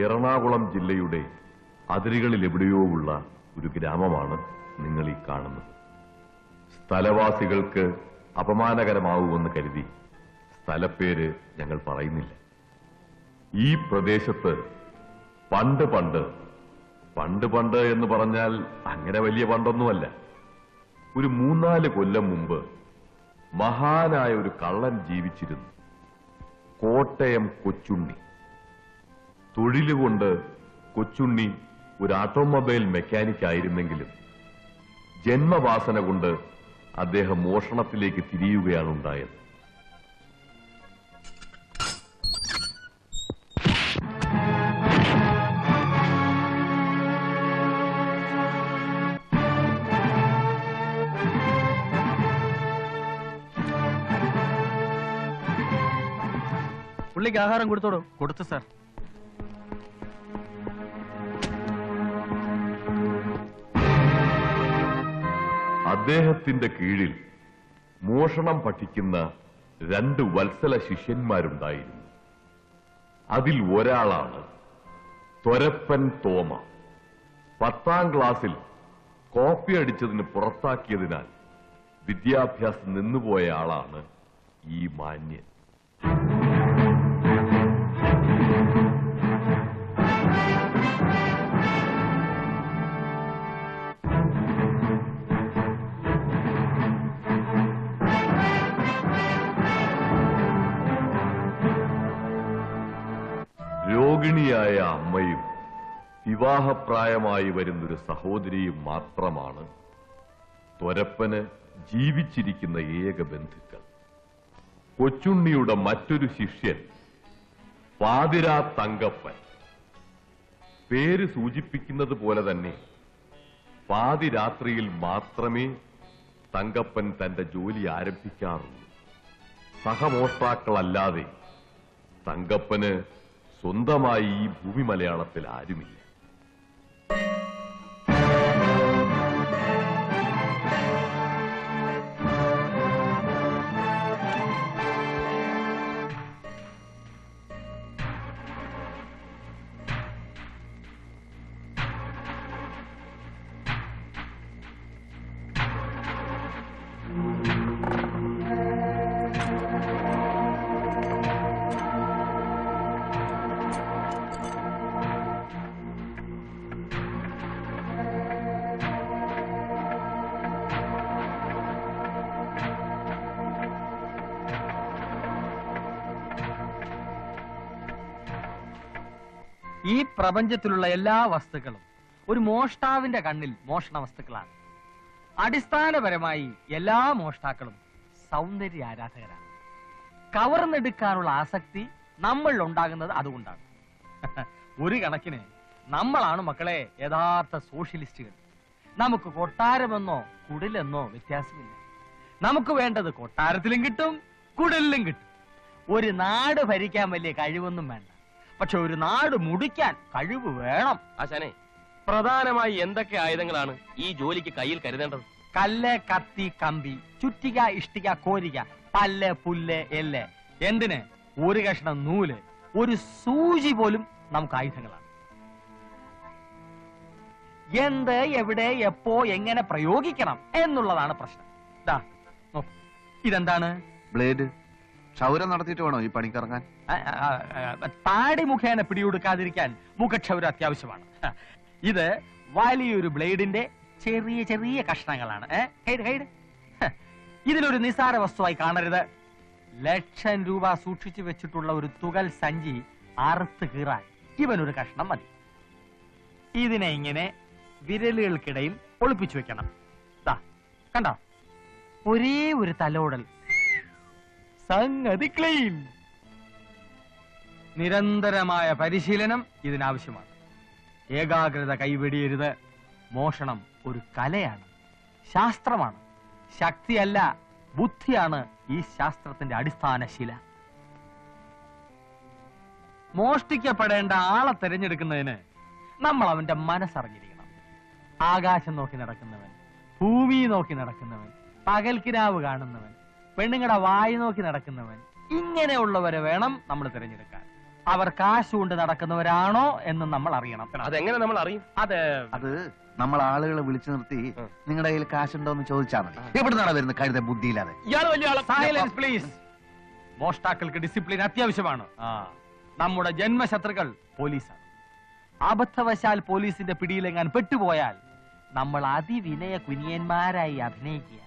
എറണാകുളം ജില്ലയുടെ അതിരുകളിൽ എവിടെയോ ഉള്ള ഒരു ഗ്രാമമാണ് നിങ്ങൾ ഈ കാണുന്നത്. സ്ഥലവാസികൾക്ക് അപമാനകരമാവുമെന്ന് കരുതി സ്ഥലപ്പേര് ഞങ്ങൾ പറയുന്നില്ല. ഈ പ്രദേശത്ത് പണ്ട് എന്ന് പറഞ്ഞാൽ അങ്ങനെ വലിയ പണ്ടൊന്നുമല്ല, ഒരു 3-4 കൊല്ലം മുമ്പ് മഹാനായ ഒരു കള്ളൻ ജീവിച്ചിരുന്നു. കോട്ടയം കൊച്ചുണ്ണി. തൊഴിലുകൊണ്ട് കൊച്ചുണ്ണി ഒരു ഓട്ടോമൊബൈൽ മെക്കാനിക് ആയിരുന്നെങ്കിലും ജന്മവാസന കൊണ്ട് അദ്ദേഹം മോഷണത്തിലേക്ക് തിരിയുകയാണ് ഉണ്ടായത്. പുള്ളിക്ക് ആഹാരം കൊടുത്തോളൂ. കൊടുത്തു സാർ. അദ്ദേഹത്തിന്റെ കീഴിൽ മോഷണം പഠിക്കുന്ന 2 വത്സല ശിഷ്യന്മാരുണ്ടായിരുന്നു. അതിൽ ഒരാളാണ് തൊരപ്പൻ തോമ. 10ാം ക്ലാസ്സിൽ കോപ്പി അടിച്ചതിന് പുറത്താക്കിയതിനാൽ വിദ്യാഭ്യാസം നിന്നുപോയ ആളാണ് ഈ മാന്യൻ. രോഗിണിയായ അമ്മയും വിവാഹപ്രായമായി വരുന്നൊരു സഹോദരിയും മാത്രമാണ് തൊരപ്പന് ജീവിച്ചിരിക്കുന്ന ഏക ബന്ധുക്കൾ. കൊച്ചുണ്ണിയുടെ മറ്റൊരു ശിഷ്യൻ പാതിരാ തങ്കപ്പൻ. പേര് സൂചിപ്പിക്കുന്നത് പോലെ തന്നെ പാതിരാത്രിയിൽ മാത്രമേ തങ്കപ്പൻ തന്റെ ജോലി ആരംഭിക്കാറുള്ളൂ. സഹമോഷ്ടാക്കളല്ലാതെ തങ്കപ്പന് സ്വന്തമായി ഈ ഭൂമി മലയാളത്തിൽ ആരുമില്ല. ഈ പ്രപഞ്ചത്തിലുള്ള എല്ലാ വസ്തുക്കളും ഒരു മോഷ്ടാവിന്റെ കണ്ണിൽ മോഷണ വസ്തുക്കളാണ്. അടിസ്ഥാനപരമായി എല്ലാ മോഷ്ടാക്കളും സൗന്ദര്യ ആരാധകരാണ്. കവർന്നെടുക്കാനുള്ള ആസക്തി നമ്മളിൽ ഉണ്ടാകുന്നത് അതുകൊണ്ടാണ്. ഒരു കണക്കിന് നമ്മളാണ് മക്കളെ യഥാർത്ഥ സോഷ്യലിസ്റ്റുകൾ. നമുക്ക് കൊട്ടാരമെന്നോ കുടിലെന്നോ വ്യത്യാസമില്ല. നമുക്ക് വേണ്ടത് കൊട്ടാരത്തിലും കിട്ടും, കുടിലും കിട്ടും. ഒരു നാട് ഭരിക്കാൻ വലിയ കഴിവൊന്നും വേണ്ട, പക്ഷെ ഒരു നാട് മുടിക്കാൻ കഴിവ് വേണം. ആശാനെ, പ്രധാനമായി എന്തൊക്കെ ആയുധങ്ങളാണ് ഈ ജോലിക്ക് കയ്യിൽ കരുതേണ്ടത്? കല്ല്, കത്തി, കമ്പി, ചുറ്റിക, ഇഷ്ടിക, കോരിക, പല്ല്, പുല്ല്, എല്ല്. എന്തിന്? ഒരു കഷ്ണം നൂല്, ഒരു സൂചി പോലും നമുക്ക് ആയുധങ്ങളാണ്. എന്ത്, എവിടെ, എപ്പോ, എങ്ങനെ പ്രയോഗിക്കണം എന്നുള്ളതാണ് പ്രശ്നം. ഇതെന്താണ്? ബ്ലേഡ്. ക്ഷൗരം നടത്തിയിട്ട് വേണോ ഈ പണിക്കിറങ്ങാൻ? താടി മുഖേന പിടികൊടുക്കാതിരിക്കാൻ മുഖക്ഷൗരം അത്യാവശ്യമാണ്. ഇത് വലിയൊരു ബ്ലേഡിന്റെ ചെറിയ ചെറിയ കഷ്ണങ്ങളാണ്. ഇതിലൊരു നിസാര വസ്തുവായി കാണരുത്. ലക്ഷം രൂപ സൂക്ഷിച്ചു വെച്ചിട്ടുള്ള ഒരു തുകൽ സഞ്ചി അറുത്ത് കീറാൻ ഇവനൊരു കഷ്ണം മതി. ഇതിനെ ഇങ്ങനെ വിരലുകൾക്കിടയിൽ ഒളിപ്പിച്ചു വെക്കണം. കണ്ടോ? ഒരേ ഒരു തലോടൽ, സംഗതി ക്ലീൻ. നിരന്തരമായ പരിശീലനം ഇതിനാവശ്യമാണ്. ഏകാഗ്രത കൈവെടിയരുത്. മോഷണം ഒരു കലയാണ്, ശാസ്ത്രമാണ്. ശക്തിയല്ല, ബുദ്ധിയാണ് ഈ ശാസ്ത്രത്തിന്റെ അടിസ്ഥാന ശില. മോഷ്ടിക്കപ്പെടേണ്ട ആളെ തിരഞ്ഞെടുക്കുന്നതിന് നമ്മൾ അവന്റെ മനസ്സറിഞ്ഞിരിക്കണം. ആകാശം നോക്കി നടക്കുന്നവൻ, ഭൂമി നോക്കി നടക്കുന്നവൻ, പകൽക്കിനാവ് കാണുന്നവൻ, പെണ്ണുങ്ങളുടെ വായി നോക്കി നടക്കുന്നവൻ, ഇങ്ങനെയുള്ളവരെ വേണം നമ്മൾ തിരഞ്ഞെടുക്കാൻ. അവർ കാശ് കൊണ്ട് നടക്കുന്നവരാണോ എന്ന് നമ്മൾ അറിയണം. അതെങ്ങനെ നമ്മൾ അറിയും? അത് നമ്മൾ ആളുകളെ വിളിച്ചു നിർത്തി നിങ്ങളുടെ കയ്യിൽ കാശുണ്ടോ എന്ന് ചോദിച്ചാൽ മതി. എവിടുന്നാണ് വരുന്നത് കഴുത ബുദ്ധിയില്ലാതെ? ഇയാള് വലിയ ആളെ. Silence please. മോഷ്ടാക്കൾക്ക് ഡിസിപ്ലിൻ അത്യാവശ്യമാണ്. നമ്മുടെ ജന്മശത്രുക്കൾ പോലീസാണ്. അബദ്ധവശാൽ പോലീസിന്റെ പിടിയിലെങ്ങാൻ പെട്ടുപോയാൽ നമ്മൾ അതിവിനയ കുനിയന്മാരായി അഭിനയിക്കുക.